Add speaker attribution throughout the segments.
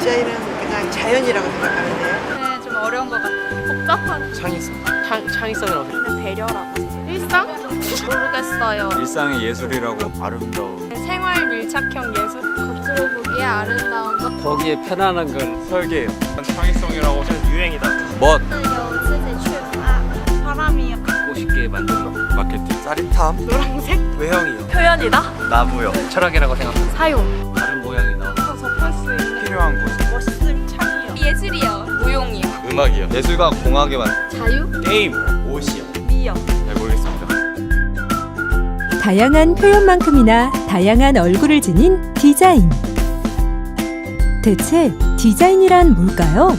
Speaker 1: 디자인은 그냥 자연이라고 생각하는데요.
Speaker 2: 네, 좀 어려운 것 같아요. 복잡한
Speaker 3: 창의성이라고 생각해요.
Speaker 2: 배려라고. 일상? 모르겠어요.
Speaker 4: 일상의 예술이라고 아름다운
Speaker 2: 생활 밀착형 예술. 겉으로 보기에 아름다운 것.
Speaker 3: 보기에 편안한 걸
Speaker 4: 설계예요. 창의성이라고 유행이다. 멋,
Speaker 2: 사람이요.
Speaker 3: 갖고 싶게 만든 거.
Speaker 4: 마케팅, 짜릿함,
Speaker 2: 노란색?
Speaker 4: 외형이요.
Speaker 2: 표현이다?
Speaker 4: 나무요.
Speaker 3: 철학이라고 생각합니다.
Speaker 2: 사용.
Speaker 3: 다른 모양이 나오고
Speaker 2: 접할 수 있는
Speaker 4: 필요한 곳.
Speaker 2: 멋있음, 창의요. 예술이요. 무용이요.
Speaker 4: 음악이요. 예술과 공학에만.
Speaker 2: 자유?
Speaker 4: 게임, 옷이요.
Speaker 2: 미요.
Speaker 4: 잘 모르겠습니다.
Speaker 5: 다양한 표현만큼이나 다양한 얼굴을 지닌 디자인. 대체 디자인이란 뭘까요?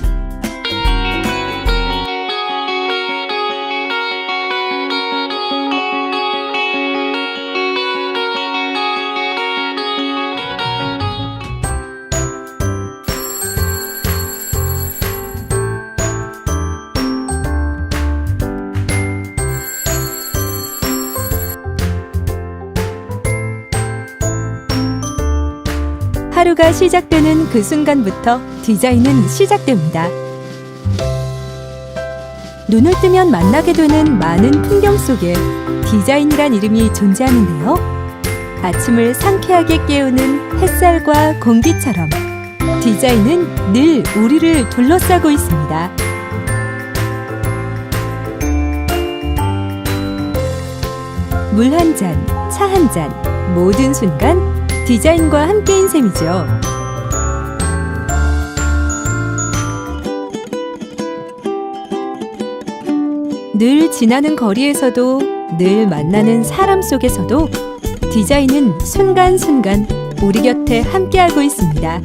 Speaker 5: 하루가 시작되는 그 순간부터 디자인은 시작됩니다. 눈을 뜨면 만나게 되는 많은 풍경 속에 디자인이란 이름이 존재하는데요. 아침을 상쾌하게 깨우는 햇살과 공기처럼 디자인은 늘 우리를 둘러싸고 있습니다. 물 한 잔, 차 한 잔, 모든 순간 디자인과 함께인 셈이죠. 늘 지나는 거리에서도 늘 만나는 사람 속에서도 디자인은 순간순간 우리 곁에 함께하고 있습니다.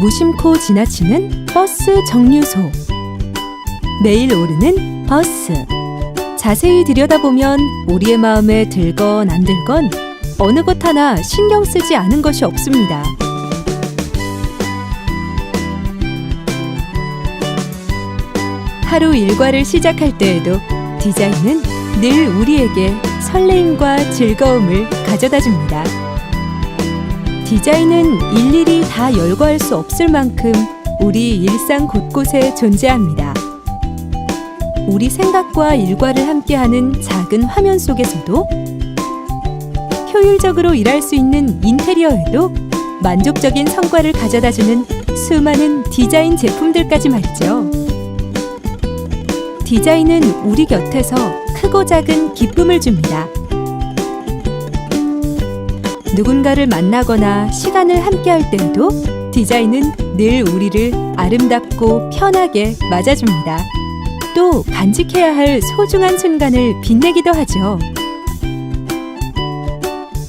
Speaker 5: 무심코 지나치는 버스 정류소, 매일 오르는 버스. 자세히 들여다보면 우리의 마음에 들건 안 들건 어느 것 하나 신경 쓰지 않은 것이 없습니다. 하루 일과를 시작할 때에도 디자인은 늘 우리에게 설레임과 즐거움을 가져다 줍니다. 디자인은 일일이 다 열거할 수 없을 만큼 우리 일상 곳곳에 존재합니다. 우리 생각과 일과를 함께하는 작은 화면 속에서도 효율적으로 일할 수 있는 인테리어에도 만족적인 성과를 가져다주는 수많은 디자인 제품들까지 말이죠. 디자인은 우리 곁에서 크고 작은 기쁨을 줍니다. 누군가를 만나거나 시간을 함께할 때에도 디자인은 늘 우리를 아름답고 편하게 맞아줍니다. 또 간직해야 할 소중한 순간을 빛내기도 하죠.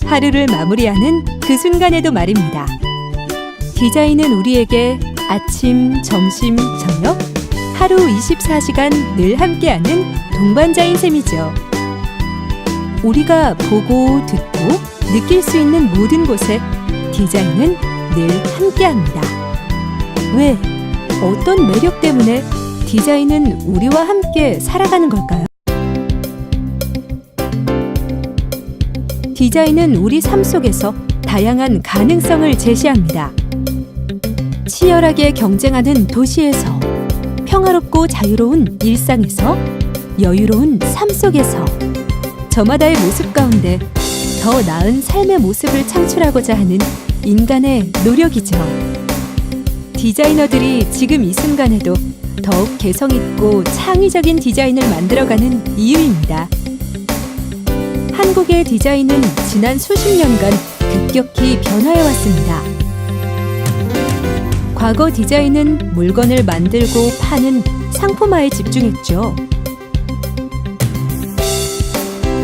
Speaker 5: 하루를 마무리하는 그 순간에도 말입니다. 디자인은 우리에게 아침, 점심, 저녁, 하루 24시간 늘 함께하는 동반자인 셈이죠. 우리가 보고 듣고 느낄 수 있는 모든 곳에 디자인은 늘 함께합니다. 왜? 어떤 매력 때문에 디자인은 우리와 함께 살아가는 걸까요? 디자인은 우리 삶 속에서 다양한 가능성을 제시합니다. 치열하게 경쟁하는 도시에서, 평화롭고 자유로운 일상에서, 여유로운 삶 속에서 저마다의 모습 가운데 더 나은 삶의 모습을 창출하고자 하는 인간의 노력이죠. 디자이너들이 지금 이 순간에도 더욱 개성있고 창의적인 디자인을 만들어가는 이유입니다. 한국의 디자인은 지난 수십 년간 급격히 변화해왔습니다. 과거 디자인은 물건을 만들고 파는 상품화에 집중했죠.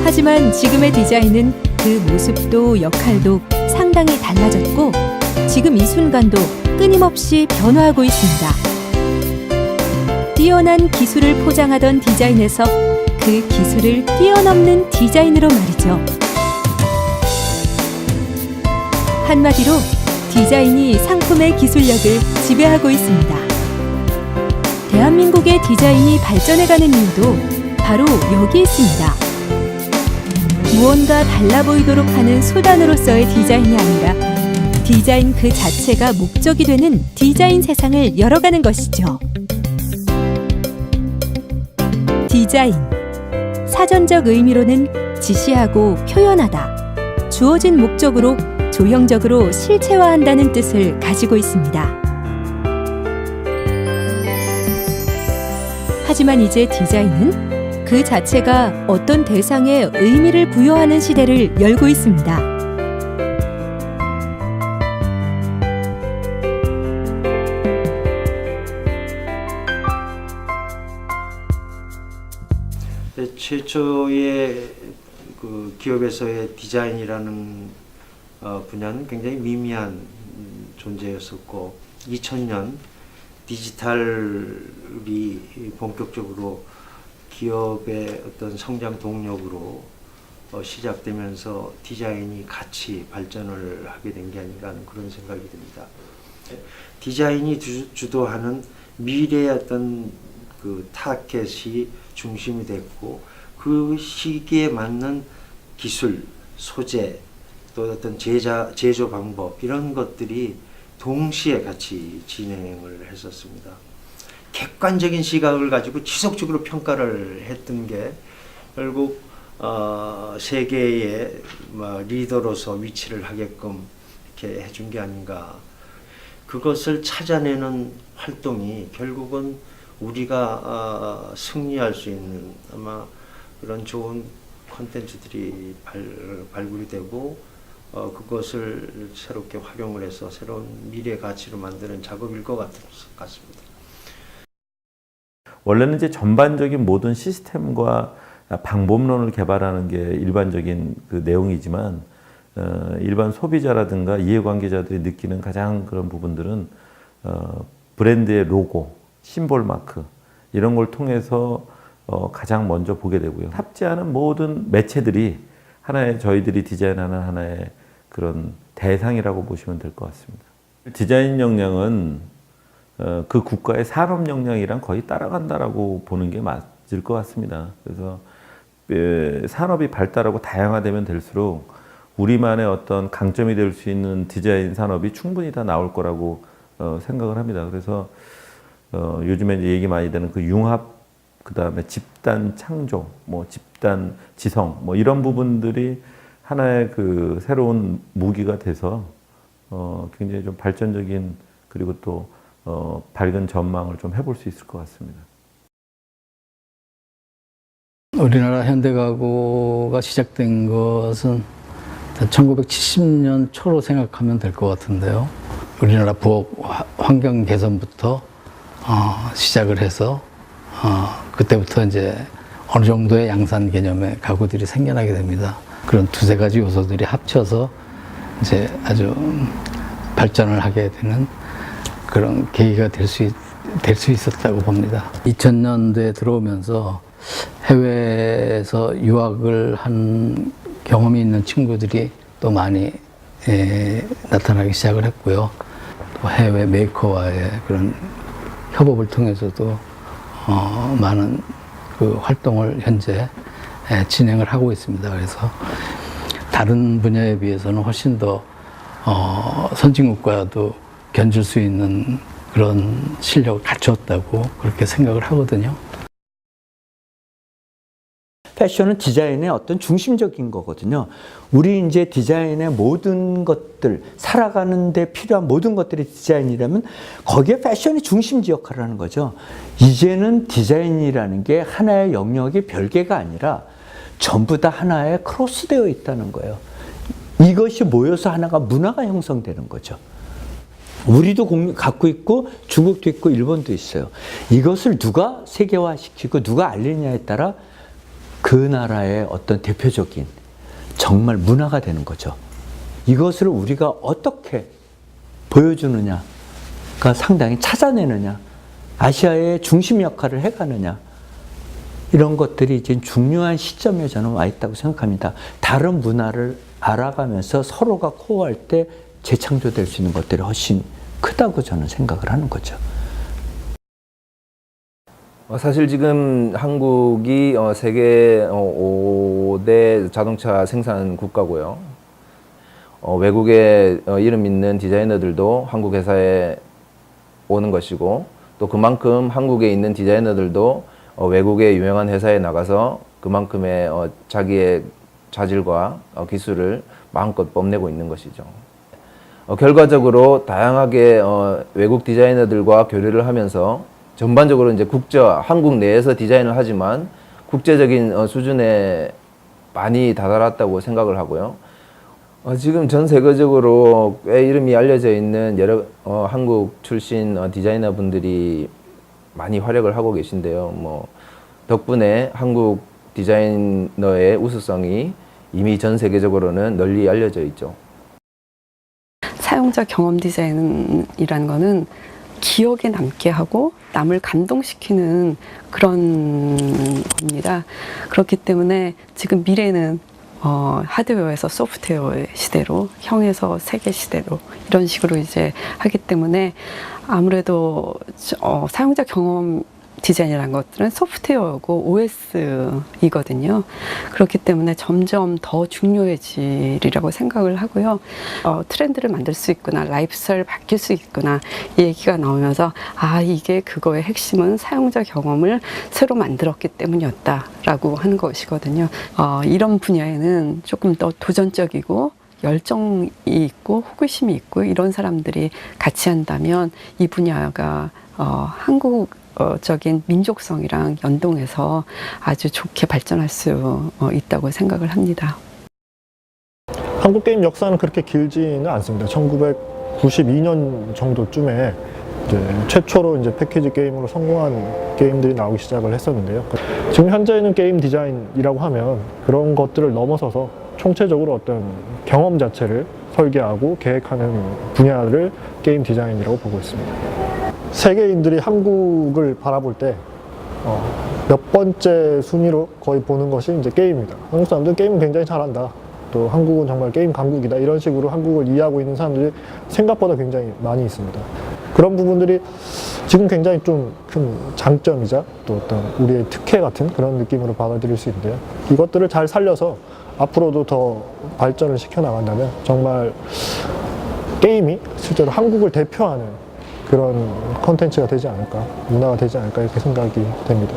Speaker 5: 하지만 지금의 디자인은 그 모습도 역할도 상당히 달라졌고 지금 이 순간도 끊임없이 변화하고 있습니다. 뛰어난 기술을 포장하던 디자인에서 그 기술을 뛰어넘는 디자인으로 말이죠. 한마디로 디자인이 상품의 기술력을 지배하고 있습니다. 대한민국의 디자인이 발전해가는 이유도 바로 여기 있습니다. 무언가 달라 보이도록 하는 수단으로서의 디자인이 아니라 디자인 그 자체가 목적이 되는 디자인 세상을 열어가는 것이죠. 디자인. 사전적 의미로는 지시하고 표현하다. 주어진 목적으로 조형적으로 실체화한다는 뜻을 가지고 있습니다. 하지만 이제 디자인은 그 자체가 어떤 대상에 의미를 부여하는 시대를 열고 있습니다.
Speaker 6: 최초의 그 기업에서의 디자인이라는 분야는 굉장히 미미한 존재였었고 2000년 디지털이 본격적으로 기업의 어떤 성장 동력으로 시작되면서 디자인이 같이 발전을 하게 된 게 아닌가 하는 그런 생각이 듭니다. 디자인이 주도하는 미래의 어떤 그 타켓이 중심이 됐고 그 시기에 맞는 기술, 소재, 또 어떤 제조 방법 이런 것들이 동시에 같이 진행을 했었습니다. 객관적인 시각을 가지고 지속적으로 평가를 했던 게 결국 세계의 리더로서 위치를 하게끔 이렇게 해준 게 아닌가. 그것을 찾아내는 활동이 결국은 우리가 승리할 수 있는 아마 그런 좋은 콘텐츠들이 발굴이 되고 그것을 새롭게 활용을 해서 새로운 미래 가치로 만드는 작업일 것 같습니다.
Speaker 7: 원래는 이제 전반적인 모든 시스템과 방법론을 개발하는 게 일반적인 그 내용이지만 일반 소비자라든가 이해관계자들이 느끼는 가장 그런 부분들은 브랜드의 로고, 심볼 마크 이런 걸 통해서 가장 먼저 보게 되고요. 탑재하는 모든 매체들이 하나의 저희들이 디자인하는 하나의 그런 대상이라고 보시면 될 것 같습니다. 디자인 역량은 그 국가의 산업 역량이랑 거의 따라간다라고 보는 게 맞을 것 같습니다. 그래서 산업이 발달하고 다양화되면 될수록 우리만의 어떤 강점이 될 수 있는 디자인 산업이 충분히 다 나올 거라고 생각을 합니다. 그래서 요즘에 이제 얘기 많이 되는 그 융합, 그 다음에 집단 창조, 뭐 집단 지성, 뭐 이런 부분들이 하나의 그 새로운 무기가 돼서 굉장히 좀 발전적인 그리고 또 밝은 전망을 좀 해볼 수 있을 것 같습니다.
Speaker 8: 우리나라 현대가구가 시작된 것은 1970년 초로 생각하면 될 것 같은데요. 우리나라 부엌 환경 개선부터 시작을 해서 그때부터 이제 어느 정도의 양산 개념의 가구들이 생겨나게 됩니다. 그런 두세 가지 요소들이 합쳐서 이제 아주 발전을 하게 되는 그런 계기가 될 수 있었다고 봅니다. 2000년대에 들어오면서 해외에서 유학을 한 경험이 있는 친구들이 또 많이 나타나기 시작을 했고요. 또 해외 메이커와의 그런 협업을 통해서도 많은 그 활동을 현재 진행을 하고 있습니다. 그래서 다른 분야에 비해서는 훨씬 더 선진국과도 견줄 수 있는 그런 실력을 갖췄다고 그렇게 생각을 하거든요.
Speaker 9: 패션은 디자인의 어떤 중심적인 거거든요. 우리 이제 디자인의 모든 것들, 살아가는 데 필요한 모든 것들이 디자인이라면 거기에 패션이 중심지 역할을 하는 거죠. 이제는 디자인이라는 게 하나의 영역이 별개가 아니라 전부 다 하나에 크로스되어 있다는 거예요. 이것이 모여서 하나가 문화가 형성되는 거죠. 우리도 갖고 있고 중국도 있고 일본도 있어요. 이것을 누가 세계화시키고 누가 알리냐에 따라 그 나라의 어떤 대표적인 정말 문화가 되는 거죠. 이것을 우리가 어떻게 보여주느냐가 상당히 찾아내느냐, 아시아의 중심 역할을 해가느냐, 이런 것들이 이제 중요한 시점에 저는 와 있다고 생각합니다. 다른 문화를 알아가면서 서로가 코어할 때 재창조될 수 있는 것들이 훨씬 크다고 저는 생각을 하는 거죠.
Speaker 10: 사실 지금 한국이 세계 5대 자동차 생산 국가고요. 외국에 이름 있는 디자이너들도 한국 회사에 오는 것이고 또 그만큼 한국에 있는 디자이너들도 외국의 유명한 회사에 나가서 그만큼의 자기의 자질과 기술을 마음껏 뽐내고 있는 것이죠. 결과적으로 다양하게 외국 디자이너들과 교류를 하면서 전반적으로 이제 한국 내에서 디자인을 하지만 국제적인 수준에 많이 다다랐다고 생각을 하고요. 지금 전 세계적으로 꽤 이름이 알려져 있는 여러 한국 출신 디자이너 분들이 많이 활약을 하고 계신데요. 덕분에 한국 디자이너의 우수성이 이미 전 세계적으로는 널리 알려져 있죠.
Speaker 11: 사용자 경험 디자인이라는 거는 기억에 남게 하고 남을 감동시키는 그런 겁니다. 그렇기 때문에 지금 미래는 하드웨어에서 소프트웨어의 시대로, 형에서 세계 시대로 이런 식으로 이제 하기 때문에 아무래도 사용자 경험 디자인이라는 것들은 소프트웨어고 OS이거든요. 그렇기 때문에 점점 더 중요해지리라고 생각을 하고요. 트렌드를 만들 수 있구나, 라이프스타일을 바뀔 수 있구나 이 얘기가 나오면서 이게 그거의 핵심은 사용자 경험을 새로 만들었기 때문이었다라고 하는 것이거든요. 이런 분야에는 조금 더 도전적이고 열정이 있고 호기심이 있고 이런 사람들이 같이 한다면 이 분야가 한국적인 민족성이랑 연동해서 아주 좋게 발전할 수 있다고 생각을 합니다.
Speaker 12: 한국 게임 역사는 그렇게 길지는 않습니다. 1992년 정도쯤에 최초로 패키지 게임으로 성공한 게임들이 나오기 시작을 했었는데요. 지금 현재는 게임 디자인이라고 하면 그런 것들을 넘어서서 총체적으로 어떤 경험 자체를 설계하고 계획하는 분야를 게임 디자인이라고 보고 있습니다. 세계인들이 한국을 바라볼 때 몇 번째 순위로 거의 보는 것이 이제 게임입니다. 한국 사람들은 게임은 굉장히 잘한다. 또 한국은 정말 게임 강국이다. 이런 식으로 한국을 이해하고 있는 사람들이 생각보다 굉장히 많이 있습니다. 그런 부분들이 지금 굉장히 좀 큰 장점이자 또 어떤 우리의 특혜 같은 그런 느낌으로 받아들일 수 있는데요. 이것들을 잘 살려서 앞으로도 더 발전을 시켜나간다면 정말 게임이 실제로 한국을 대표하는 그런 콘텐츠가 되지 않을까, 문화가 되지 않을까 이렇게 생각이 됩니다.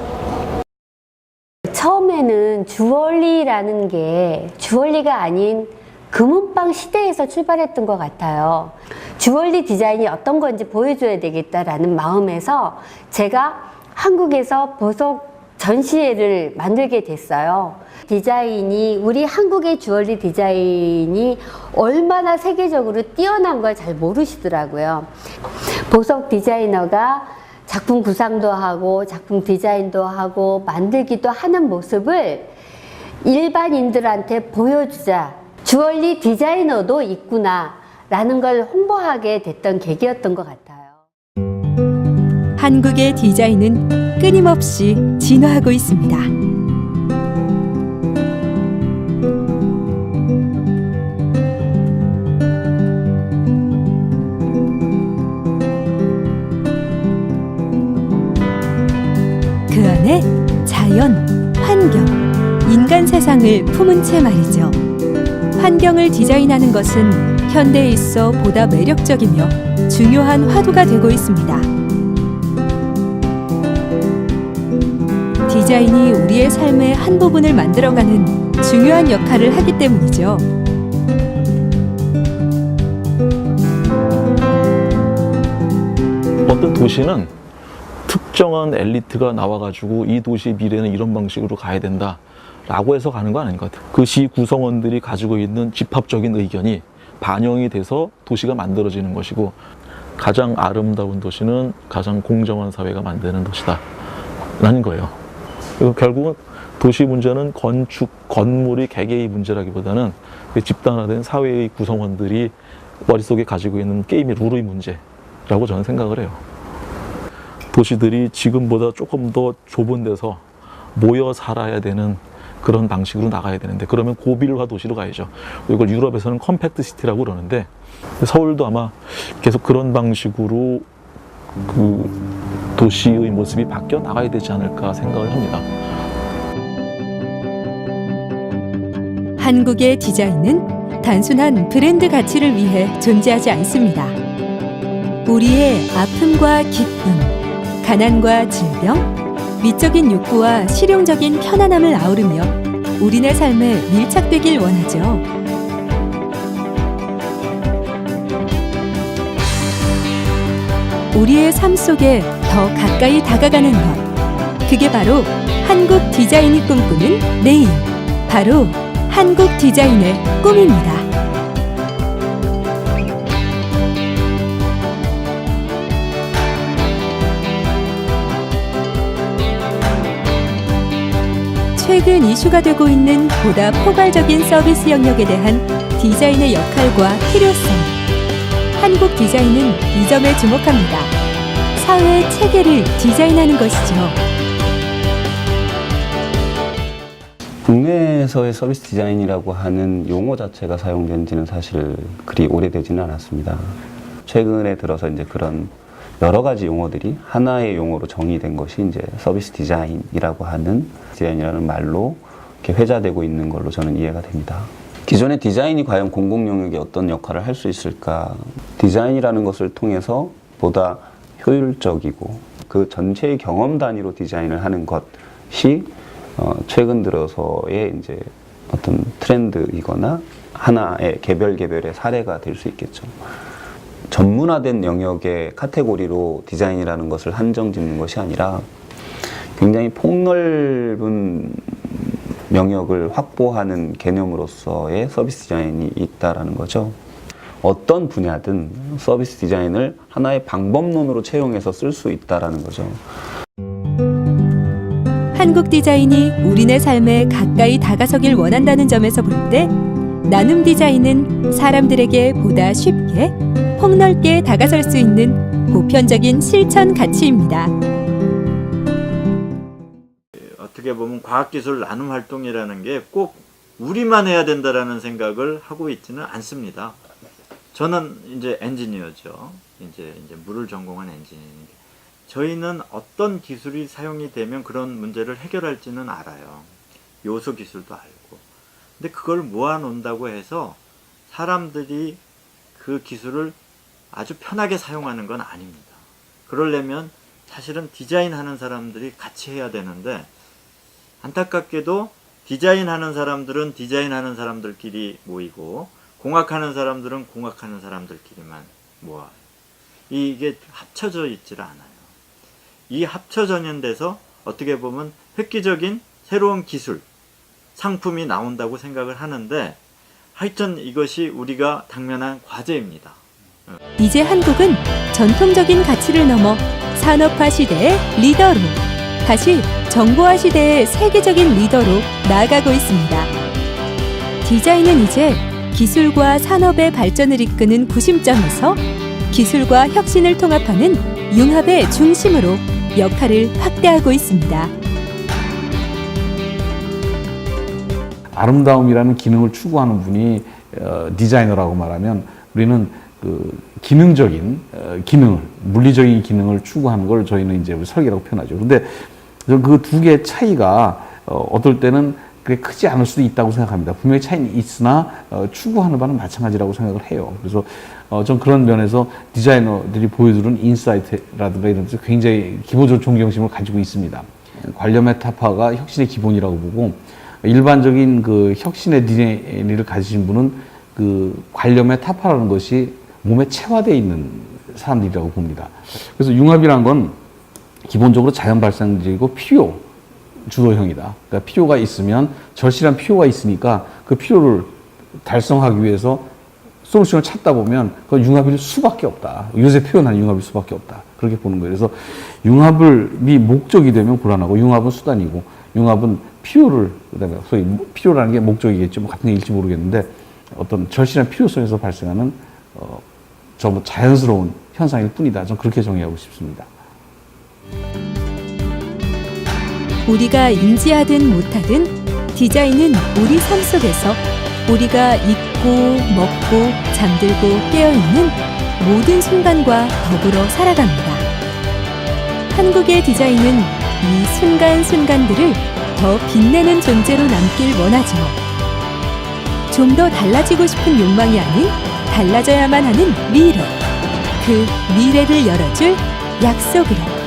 Speaker 13: 처음에는 주얼리라는 게 주얼리가 아닌 금은방 시대에서 출발했던 것 같아요. 주얼리 디자인이 어떤 건지 보여줘야 되겠다라는 마음에서 제가 한국에서 보석 전시회를 만들게 됐어요. 디자인이, 우리 한국의 주얼리 디자인이 얼마나 세계적으로 뛰어난 걸 잘 모르시더라고요. 보석 디자이너가 작품 구상도 하고 작품 디자인도 하고 만들기도 하는 모습을 일반인들한테 보여주자. 주얼리 디자이너도 있구나 라는 걸 홍보하게 됐던 계기였던 것 같아요.
Speaker 5: 한국의 디자인은 끊임없이 진화하고 있습니다. 그 안에 자연, 환경, 인간 세상을 품은 채 말이죠. 환경을 디자인하는 것은 현대에 있어 보다 매력적이며 중요한 화두가 되고 있습니다. 디자인이 우리의 삶의 한 부분을 만들어가는 중요한 역할을 하기 때문이죠.
Speaker 14: 어떤 도시는 특정한 엘리트가 나와가지고 이 도시의 미래는 이런 방식으로 가야 된다 라고 해서 가는 거 아닌 것 같아요. 그 시 구성원들이 가지고 있는 집합적인 의견이 반영이 돼서 도시가 만들어지는 것이고, 가장 아름다운 도시는 가장 공정한 사회가 만드는 도시다 라는 거예요. 그리고 결국은 도시 문제는 건축, 건물이 개개의 문제라기보다는 집단화된 사회의 구성원들이 머릿속에 가지고 있는 게임의 룰의 문제라고 저는 생각을 해요. 도시들이 지금보다 조금 더 좁은 데서 모여 살아야 되는 그런 방식으로 나가야 되는데, 그러면 고빌화 도시로 가야죠. 이걸 유럽에서는 컴팩트 시티라고 그러는데, 서울도 아마 계속 그런 방식으로 그 도시의 모습이 바뀌어 나가야 되지 않을까 생각을 합니다.
Speaker 5: 한국의 디자인은 단순한 브랜드 가치를 위해 존재하지 않습니다. 우리의 아픔과 기쁨, 가난과 질병, 미적인 욕구와 실용적인 편안함을 아우르며 우리네 삶에 밀착되길 원하죠. 우리의 삶 속에 더 가까이 다가가는 것. 그게 바로 한국 디자인이 꿈꾸는 내일. 바로 한국 디자인의 꿈입니다. 최근 이슈가 되고 있는 보다 포괄적인 서비스 영역에 대한 디자인의 역할과 필요성. 한국 디자인은 이 점에 주목합니다. 사회 체계를 디자인하는 것이죠.
Speaker 15: 국내에서의 서비스 디자인이라고 하는 용어 자체가 사용된 지는 사실 그리 오래되지는 않았습니다. 최근에 들어서 이제 그런 여러 가지 용어들이 하나의 용어로 정의된 것이 이제 서비스 디자인이라고 하는 디자인이라는 말로 이렇게 회자되고 있는 걸로 저는 이해가 됩니다. 기존의 디자인이 과연 공공 영역에 어떤 역할을 할 수 있을까? 디자인이라는 것을 통해서 보다 효율적이고 그 전체의 경험 단위로 디자인을 하는 것이 최근 들어서의 이제 어떤 트렌드이거나 하나의 개별의 사례가 될 수 있겠죠. 전문화된 영역의 카테고리로 디자인이라는 것을 한정 짓는 것이 아니라 굉장히 폭넓은 영역을 확보하는 개념으로서의 서비스 디자인이 있다라는 거죠. 어떤 분야든 서비스 디자인을 하나의 방법론으로 채용해서 쓸 수 있다라는 거죠.
Speaker 5: 한국 디자인이 우리네 삶에 가까이 다가서길 원한다는 점에서 볼 때 나눔 디자인은 사람들에게 보다 쉽게 폭넓게 다가설 수 있는 보편적인 실천 가치입니다.
Speaker 16: 어떻게 보면 과학기술 나눔 활동이라는 게 꼭 우리만 해야 된다라는 생각을 하고 있지는 않습니다. 저는 이제 엔지니어죠. 이제 물을 전공한 엔지니어인데 저희는 어떤 기술이 사용이 되면 그런 문제를 해결할지는 알아요. 요소 기술도 알고. 근데 그걸 모아놓는다고 해서 사람들이 그 기술을 아주 편하게 사용하는 건 아닙니다. 그러려면 사실은 디자인하는 사람들이 같이 해야 되는데 안타깝게도 디자인하는 사람들은 디자인하는 사람들끼리 모이고 공학하는 사람들은 공학하는 사람들끼리만 모아요. 이게 합쳐져 있질 않아요. 이 합쳐져서 어떻게 보면 획기적인 새로운 기술, 상품이 나온다고 생각을 하는데 하여튼 이것이 우리가 당면한 과제입니다.
Speaker 5: 이제 한국은 전통적인 가치를 넘어 산업화 시대의 리더로, 다시 정보화 시대의 세계적인 리더로 나아가고 있습니다. 디자인은 이제 기술과 산업의 발전을 이끄는 구심점에서 기술과 혁신을 통합하는 융합의 중심으로 역할을 확대하고 있습니다.
Speaker 17: 아름다움이라는 기능을 추구하는 분이 디자이너라고 말하면 우리는 그 기능적인 기능을, 물리적인 기능을 추구하는 걸 저희는 이제 설계라고 표현하죠. 근데 그 두 개의 차이가 어떨 때는 그게 크지 않을 수도 있다고 생각합니다. 분명히 차이는 있으나 추구하는 바는 마찬가지라고 생각을 해요. 그래서 전 그런 면에서 디자이너들이 보여주는 인사이트라든가 이런 데서 굉장히 기본적으로 존경심을 가지고 있습니다. 관념의 타파가 혁신의 기본이라고 보고 일반적인 그 혁신의 DNA를 가지신 분은 그 관념의 타파라는 것이 몸에 체화되어 있는 사람들이라고 봅니다. 그래서 융합이란 건 기본적으로 자연 발생적이고 필요 주도형이다. 그러니까 필요가 있으면 절실한 필요가 있으니까 그 필요를 달성하기 위해서 솔루션을 찾다 보면 그건 융합일 수밖에 없다. 요새 표현하는 융합일 수밖에 없다. 그렇게 보는 거예요. 그래서 융합이 목적이 되면 곤란하고 융합은 수단이고 융합은 필요를, 그다음에 소위 필요라는 게 목적이겠죠. 뭐 같은 얘기일지 모르겠는데 어떤 절실한 필요성에서 발생하는 전부 자연스러운 현상일 뿐이다. 저는 그렇게 정의하고 싶습니다.
Speaker 5: 우리가 인지하든 못하든 디자인은 우리 삶 속에서 우리가 잊고 먹고 잠들고 깨어있는 모든 순간과 더불어 살아갑니다. 한국의 디자인은 이 순간순간들을 더 빛내는 존재로 남길 원하죠. 좀 더 달라지고 싶은 욕망이 아닌 달라져야만 하는 미래. 그 미래를 열어줄 약속으로.